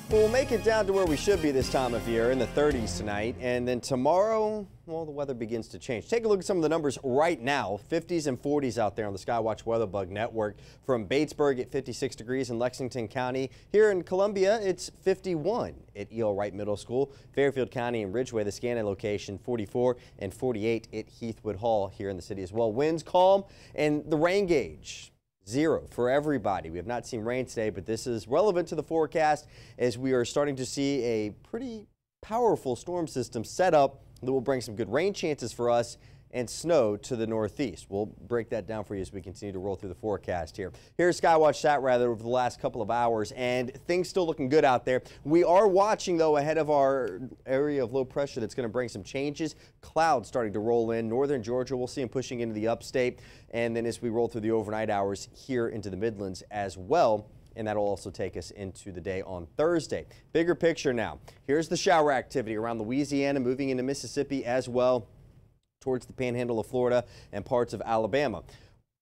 We'll make it down to where we should be this time of year, in the 30s tonight, and then tomorrow, well, the weather begins to change. Take a look at some of the numbers right now. 50s and 40s out there on the Skywatch WeatherBug Network. From Batesburg at 56 degrees in Lexington County. Here in Columbia, it's 51 at E.L. Wright Middle School. Fairfield County and Ridgeway, the scanning location, 44 and 48 at Heathwood Hall here in the city as well. Winds calm, and the rain gauge 0 for everybody. We have not seen rain today, but this is relevant to the forecast as we are starting to see a pretty powerful storm system set up that will bring some good rain chances for us and snow to the northeast. We'll break that down for you as we continue to roll through the forecast here. Here's Skywatch Sat Weather over the last couple of hours, and things still looking good out there. We are watching, though, ahead of our area of low pressure that's going to bring some changes. Clouds starting to roll in. Northern Georgia, we'll see them pushing into the upstate. And then as we roll through the overnight hours here into the Midlands as well. And that'll also take us into the day on Thursday. Bigger picture now. Here's the shower activity around Louisiana, moving into Mississippi as well, towards the panhandle of Florida and parts of Alabama.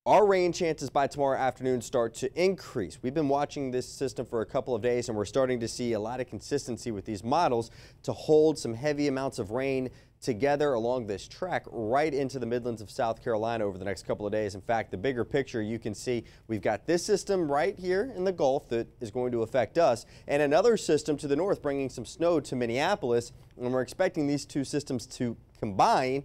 Our rain chances by tomorrow afternoon start to increase. We've been watching this system for a couple of days, and we're starting to see a lot of consistency with these models to hold some heavy amounts of rain together along this track right into the Midlands of South Carolina over the next couple of days. In fact, the bigger picture, you can see we've got this system right here in the Gulf that is going to affect us, and another system to the north bringing some snow to Minneapolis, and we're expecting these two systems to combine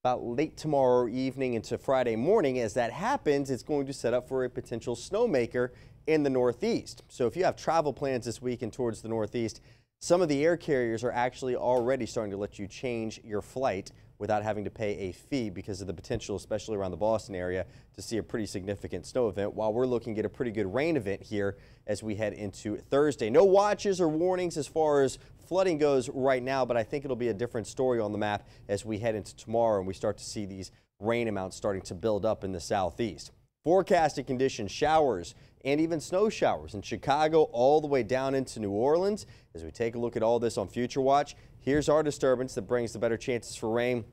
about late tomorrow evening into Friday morning. As that happens, it's going to set up for a potential snowmaker in the northeast. So if you have travel plans this weekend towards the northeast, some of the air carriers are actually already starting to let you change your flight without having to pay a fee because of the potential, especially around the Boston area, to see a pretty significant snow event, while we're looking at a pretty good rain event here as we head into Thursday. No watches or warnings as far as flooding goes right now, but I think it'll be a different story on the map as we head into tomorrow and we start to see these rain amounts starting to build up in the southeast. Forecasted conditions, showers and even snow showers in Chicago all the way down into New Orleans. As we take a look at all this on Future Watch, here's our disturbance that brings the better chances for rain.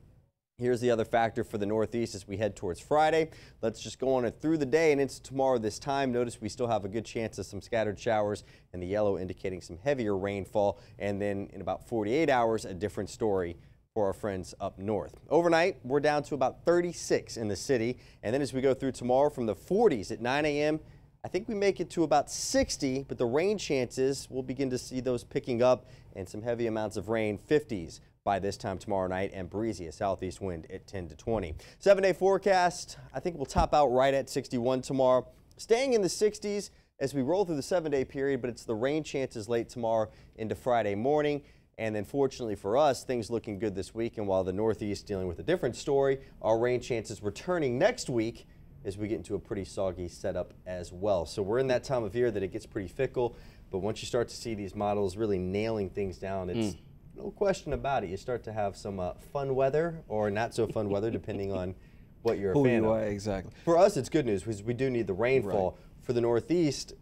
Here's the other factor for the northeast as we head towards Friday. Let's just go on it through the day and into tomorrow this time. Notice we still have a good chance of some scattered showers, and the yellow indicating some heavier rainfall. And then in about 48 hours, a different story for our friends up north. Overnight, we're down to about 36 in the city. And then as we go through tomorrow, from the 40s at 9 a.m., I think we make it to about 60, but the rain chances, we'll begin to see those picking up and some heavy amounts of rain, 50s. By this time tomorrow night, and breezy, a southeast wind at 10 to 20. 7-day forecast, I think we'll top out right at 61 tomorrow. Staying in the 60s as we roll through the 7-day period, but it's the rain chances late tomorrow into Friday morning. And then fortunately for us, things looking good this week. And while the northeast dealing with a different story, our rain chances returning next week as we get into a pretty soggy setup as well. So we're in that time of year that it gets pretty fickle. But once you start to see these models really nailing things down, it's no question about it. You start to have some fun weather or not so fun weather, depending on what you're a fan of. Exactly. For us, it's good news because we do need the rainfall. Right. For the northeast,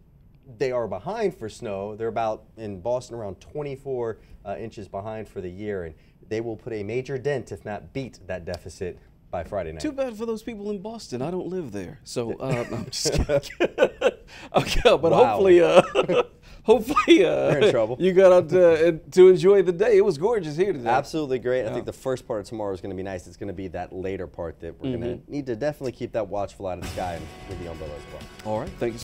they are behind for snow. They're about, in Boston, around 24 inches behind for the year, and they will put a major dent, if not beat, that deficit by Friday night. Too bad for those people in Boston. I don't live there, so I'm just kidding. Okay, but wow. Hopefully, you're in trouble. You got out to enjoy the day. It was gorgeous here today. Absolutely great. Yeah. I think the first part of tomorrow is going to be nice. It's going to be that later part that we're going to need to definitely keep that watchful out of the sky and with the umbrella as well. All right. Thank you.